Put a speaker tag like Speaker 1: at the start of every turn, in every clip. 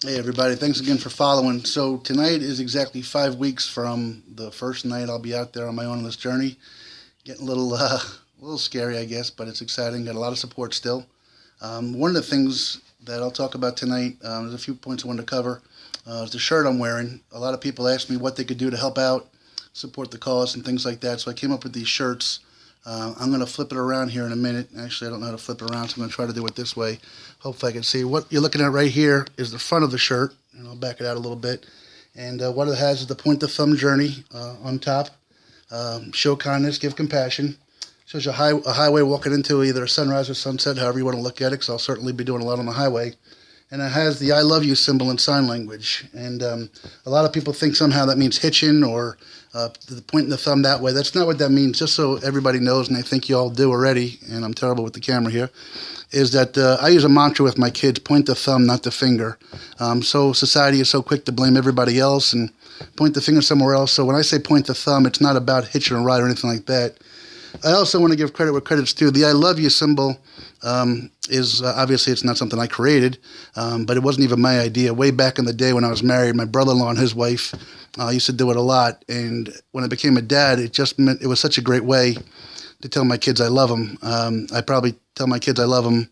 Speaker 1: Hey everybody, thanks again for following. So tonight is exactly 5 weeks from the first night I'll be out there on my own on this journey. Getting a little scary, I guess, but it's exciting. Got a lot of support still. One of the things that I'll talk about tonight, there's a few points I wanted to cover. Is the shirt I'm wearing. A lot of people asked me what they could do to help out, support the cause, and things like that. So I came up with these shirts. I'm going to flip it around here in a minute. Actually, I don't know how to flip it around, so I'm going to try to do it this way. Hopefully, I can see. What you're looking at right here is the front of the shirt, and I'll back it out a little bit. And what it has is the Point the Thumb journey on top. Show kindness, give compassion. Shows you a highway walking into either a sunrise or sunset, however you want to look at it, because I'll certainly be doing a lot on the highway. And it has the I love you symbol in sign language. And a lot of people think somehow that means hitching or pointing the thumb that way. That's not what that means, just so everybody knows, and I think you all do already, and I'm terrible with the camera here, is that I use a mantra with my kids, point the thumb, not the finger. So society is so quick to blame everybody else and point the finger somewhere else. So when I say point the thumb, it's not about hitching a ride or anything like that. I also want to give credit where credit's due. The I love you symbol is obviously it's not something I created, but it wasn't even my idea. Way back in the day when I was married, my brother-in-law and his wife used to do it a lot. And when I became a dad, it just meant it was such a great way to tell my kids I love them. I probably tell my kids I love them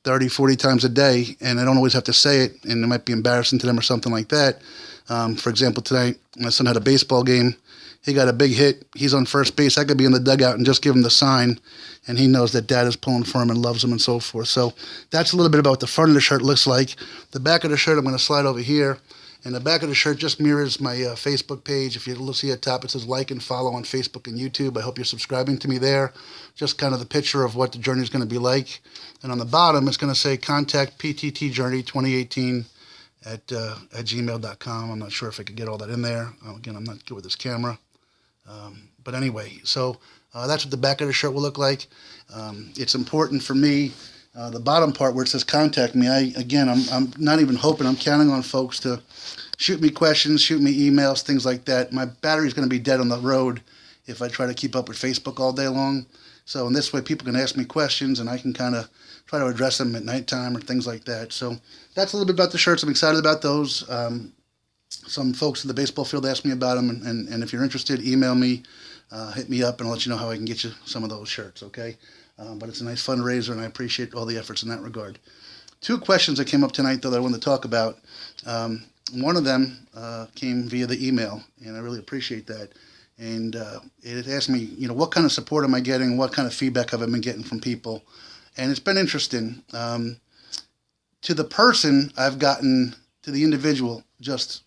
Speaker 1: 30, 40 times a day, and I don't always have to say it, and it might be embarrassing to them or something like that. For example, tonight, my son had a baseball game. He got a big hit. He's on first base. I could be in the dugout and just give him the sign, and he knows that dad is pulling for him and loves him and so forth. So that's a little bit about what the front of the shirt looks like. The back of the shirt, I'm going to slide over here. And the back of the shirt just mirrors my Facebook page. If you see at top, it says like and follow on Facebook and YouTube. I hope you're subscribing to me there. Just kind of the picture of what the journey is going to be like. And on the bottom, it's going to say contact PTT Journey 2018 at gmail.com. I'm not sure if I could get all that in there. Again, I'm not good with this camera. But anyway, so that's what the back of the shirt will look like. It's important for me. The bottom part where it says contact me, I'm not even hoping, I'm counting on folks to shoot me questions, shoot me emails, things like that. My battery's going to be dead on the road if I try to keep up with Facebook all day long. So in this way, people can ask me questions and I can kind of try to address them at nighttime or things like that. So that's a little bit about the shirts. I'm excited about those. Some folks in the baseball field asked me about them, and if you're interested, email me, hit me up, and I'll let you know how I can get you some of those shirts, okay? But it's a nice fundraiser, and I appreciate all the efforts in that regard. Two questions that came up tonight, though, that I wanted to talk about. One of them came via the email, and I really appreciate that. And it asked me, what kind of support am I getting? What kind of feedback have I been getting from people? And it's been interesting. To the person, I've gotten, to the individual, just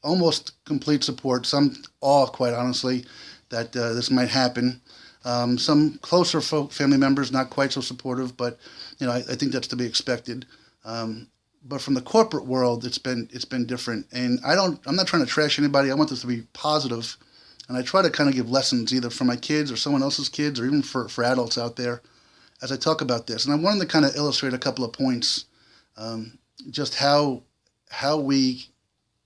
Speaker 1: almost complete support, some awe, quite honestly, that this might happen. Some closer family members not quite so supportive, but I think that's to be expected. But from the corporate world, it's been different, and I'm not trying to trash anybody. I want this to be positive, and I try to kind of give lessons either for my kids or someone else's kids, or even for adults out there, as I talk about this. And I wanted to kind of illustrate a couple of points, just how we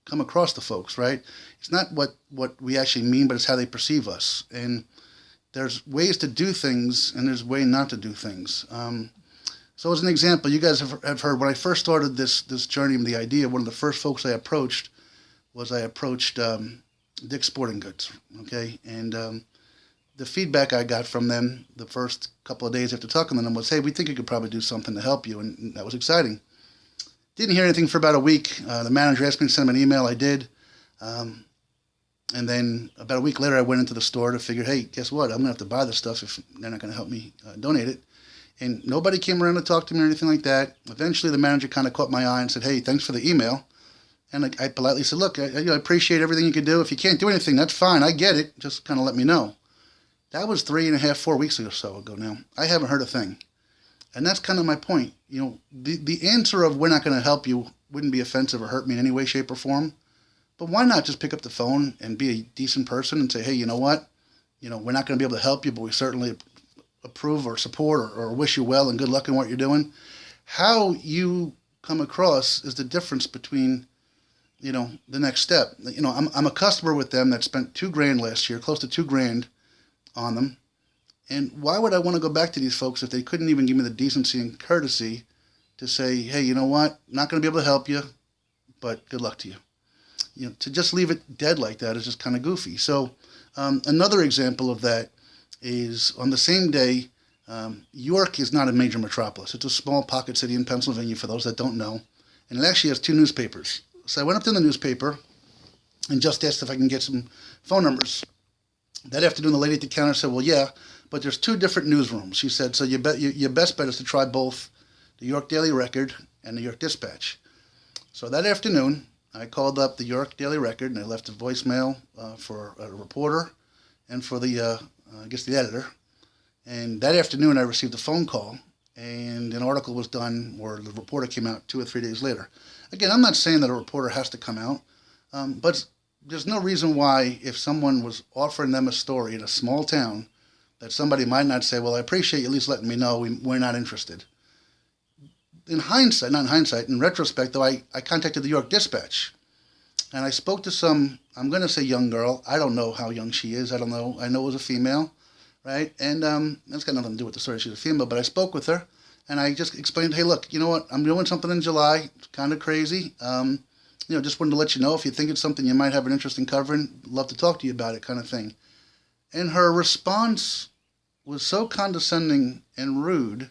Speaker 1: come across to folks, right? It's not what we actually mean, but it's how they perceive us. And there's ways to do things, and there's ways not to do things. So as an example, you guys have heard, when I first started this journey and the idea, one of the first folks I approached Dick's Sporting Goods, okay? And the feedback I got from them the first couple of days after talking to them was, hey, we think you could probably do something to help you, and that was exciting. Didn't hear anything for about a week. The manager asked me to send him an email. I did. And then about a week later, I went into the store to figure, hey, guess what? I'm going to have to buy this stuff if they're not going to help me donate it. And nobody came around to talk to me or anything like that. Eventually, the manager kind of caught my eye and said, hey, thanks for the email. And I politely said, look, I appreciate everything you can do. If you can't do anything, that's fine. I get it. Just kind of let me know. That was 3.5, 4 weeks or so ago now. I haven't heard a thing. And that's kind of my point. The answer of we're not going to help you wouldn't be offensive or hurt me in any way, shape, or form. But why not just pick up the phone and be a decent person and say, hey, you know what? We're not going to be able to help you, but we certainly approve or support or wish you well and good luck in what you're doing. How you come across is the difference between, the next step. I'm a customer with them that spent $2,000 last year, close to $2,000 on them. And why would I want to go back to these folks if they couldn't even give me the decency and courtesy to say, hey, you know what? Not going to be able to help you. but good luck to you. To just leave it dead like that is just kind of goofy. So another example of that is on the same day, York is not a major metropolis. It's a small pocket city in Pennsylvania, for those that don't know. And it actually has 2 newspapers. So I went up to the newspaper and just asked if I can get some phone numbers. That afternoon, the lady at the counter said, well, yeah, but there's 2 different newsrooms. She said, so your best bet is to try both the York Daily Record and the York Dispatch. So that afternoon, I called up the York Daily Record, and I left a voicemail for a reporter and for the editor. And that afternoon, I received a phone call, and an article was done where the reporter came out 2 or 3 days later. Again, I'm not saying that a reporter has to come out, but there's no reason why, if someone was offering them a story in a small town, that somebody might not say, well, I appreciate you at least letting me know we're not interested. In retrospect, though, I contacted the York Dispatch, and I spoke to some, I'm going to say young girl. I don't know how young she is. I don't know. I know it was a female, right? And that's got nothing to do with the story. She's a female, but I spoke with her, and I just explained, hey, look, you know what? I'm doing something in July. It's kind of crazy. Just wanted to let you know if you think it's something you might have an interest in covering, love to talk to you about it, kind of thing. And her response was so condescending and rude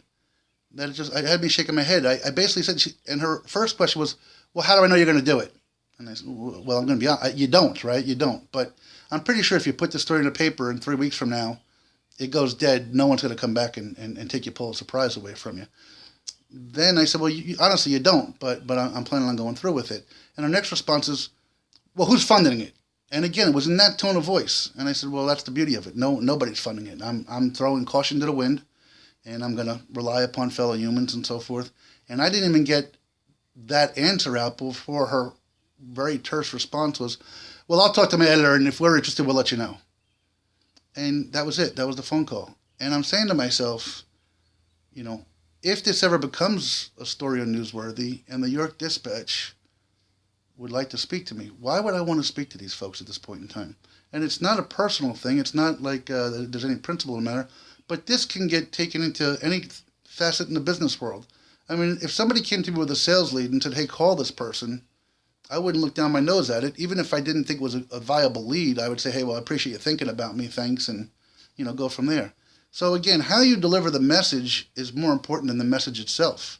Speaker 1: that it had me shaking my head. I basically said, and her first question was, well, how do I know you're going to do it? And I said, well, I'm going to be honest. You don't, right? You don't. But I'm pretty sure if you put the story in the paper and 3 weeks from now, it goes dead, no one's going to come back and take your Pulitzer Prize away from you. Then I said, well, honestly, you don't, but I'm planning on going through with it. And her next response is, well, who's funding it? And again, it was in that tone of voice. And I said, well, that's the beauty of it. Nobody's funding it. I'm throwing caution to the wind, and I'm going to rely upon fellow humans and so forth. And I didn't even get that answer out before her very terse response was, well, I'll talk to my editor, and if we're interested, we'll let you know. And that was it. That was the phone call. And I'm saying to myself, if this ever becomes a story on Newsworthy and the York Dispatch would like to speak to me, why would I want to speak to these folks at this point in time? And it's not a personal thing. It's not like there's any principle in the matter. But this can get taken into any facet in the business world. I mean, if somebody came to me with a sales lead and said, hey, call this person, I wouldn't look down my nose at it. Even if I didn't think it was a viable lead, I would say, hey, well, I appreciate you thinking about me. Thanks. And, go from there. So again, how you deliver the message is more important than the message itself.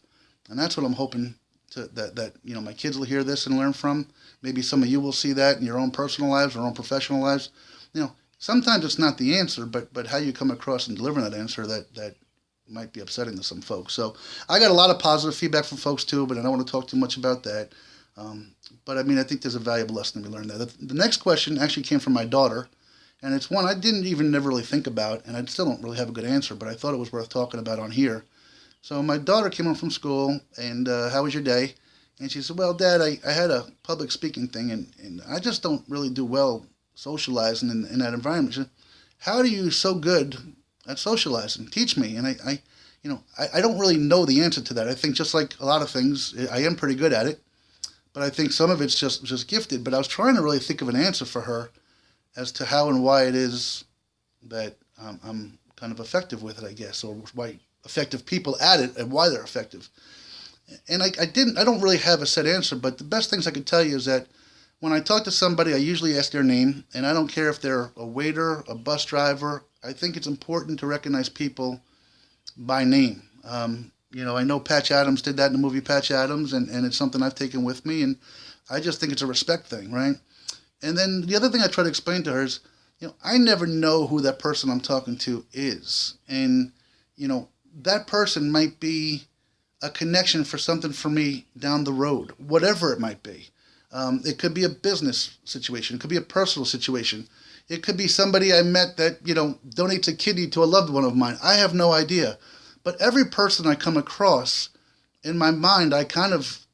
Speaker 1: And that's what I'm hoping that my kids will hear this and learn from. Maybe some of you will see that in your own personal lives or own professional lives. Sometimes it's not the answer, but how you come across and delivering that answer that might be upsetting to some folks. So I got a lot of positive feedback from folks too, but I don't want to talk too much about that. But I think there's a valuable lesson to be learned there. The next question actually came from my daughter, and it's one I didn't even never really think about, and I still don't really have a good answer, but I thought it was worth talking about on here. So my daughter came home from school, and how was your day? And she said, well, Dad, I had a public speaking thing, and I just don't really do well socializing in that environment. She said, how are you so good at socializing? Teach me. And I don't really know the answer to that. I think just like a lot of things, I am pretty good at it, but I think some of it's just gifted. But I was trying to really think of an answer for her as to how and why it is that I'm kind of effective with it, I guess, or why effective people at it and why they're effective. And I don't really have a set answer, but the best things I can tell you is that when I talk to somebody, I usually ask their name, and I don't care if they're a waiter, a bus driver. I think it's important to recognize people by name. I know Patch Adams did that in the movie Patch Adams, and it's something I've taken with me, and I just think it's a respect thing, right? And then the other thing I try to explain to her is, I never know who that person I'm talking to is. And, that person might be a connection for something for me down the road, whatever it might be. It could be a business situation. It could be a personal situation. It could be somebody I met that, donates a kidney to a loved one of mine. I have no idea. But every person I come across, in my mind, I kind of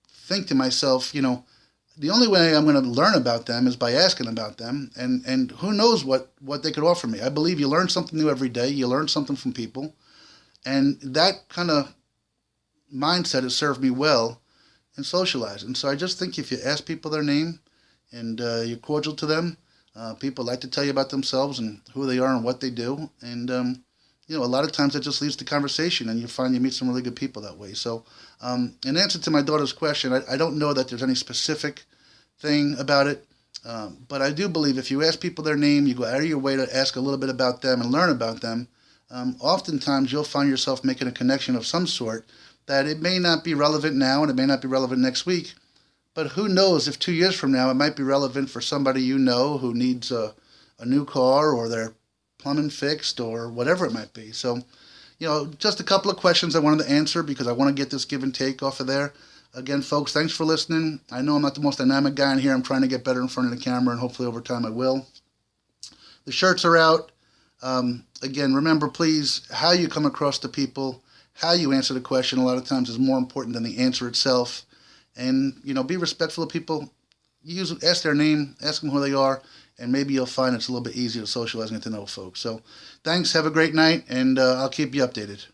Speaker 1: think to myself, the only way I'm going to learn about them is by asking about them. And who knows what they could offer me. I believe you learn something new every day. You learn something from people. And that kind of mindset has served me well in socializing. So I just think if you ask people their name and you're cordial to them, people like to tell you about themselves and who they are and what they do. And, a lot of times that just leads to conversation, and you find you meet some really good people that way. So, in answer to my daughter's question, I don't know that there's any specific thing about it, but I do believe if you ask people their name, you go out of your way to ask a little bit about them and learn about them, oftentimes you'll find yourself making a connection of some sort that it may not be relevant now and it may not be relevant next week, but who knows if 2 years from now it might be relevant for somebody who needs a new car or their plumbing fixed or whatever it might be. So, just a couple of questions I wanted to answer because I want to get this give and take off of there. Again, folks, thanks for listening. I know I'm not the most dynamic guy in here. I'm trying to get better in front of the camera, and hopefully over time I will. The shirts are out. Again, remember, please, how you come across to people, how you answer the question a lot of times is more important than the answer itself. And, be respectful of people. Ask their name, ask them who they are, and maybe you'll find it's a little bit easier to socialize and get to know folks. So thanks, have a great night, and I'll keep you updated.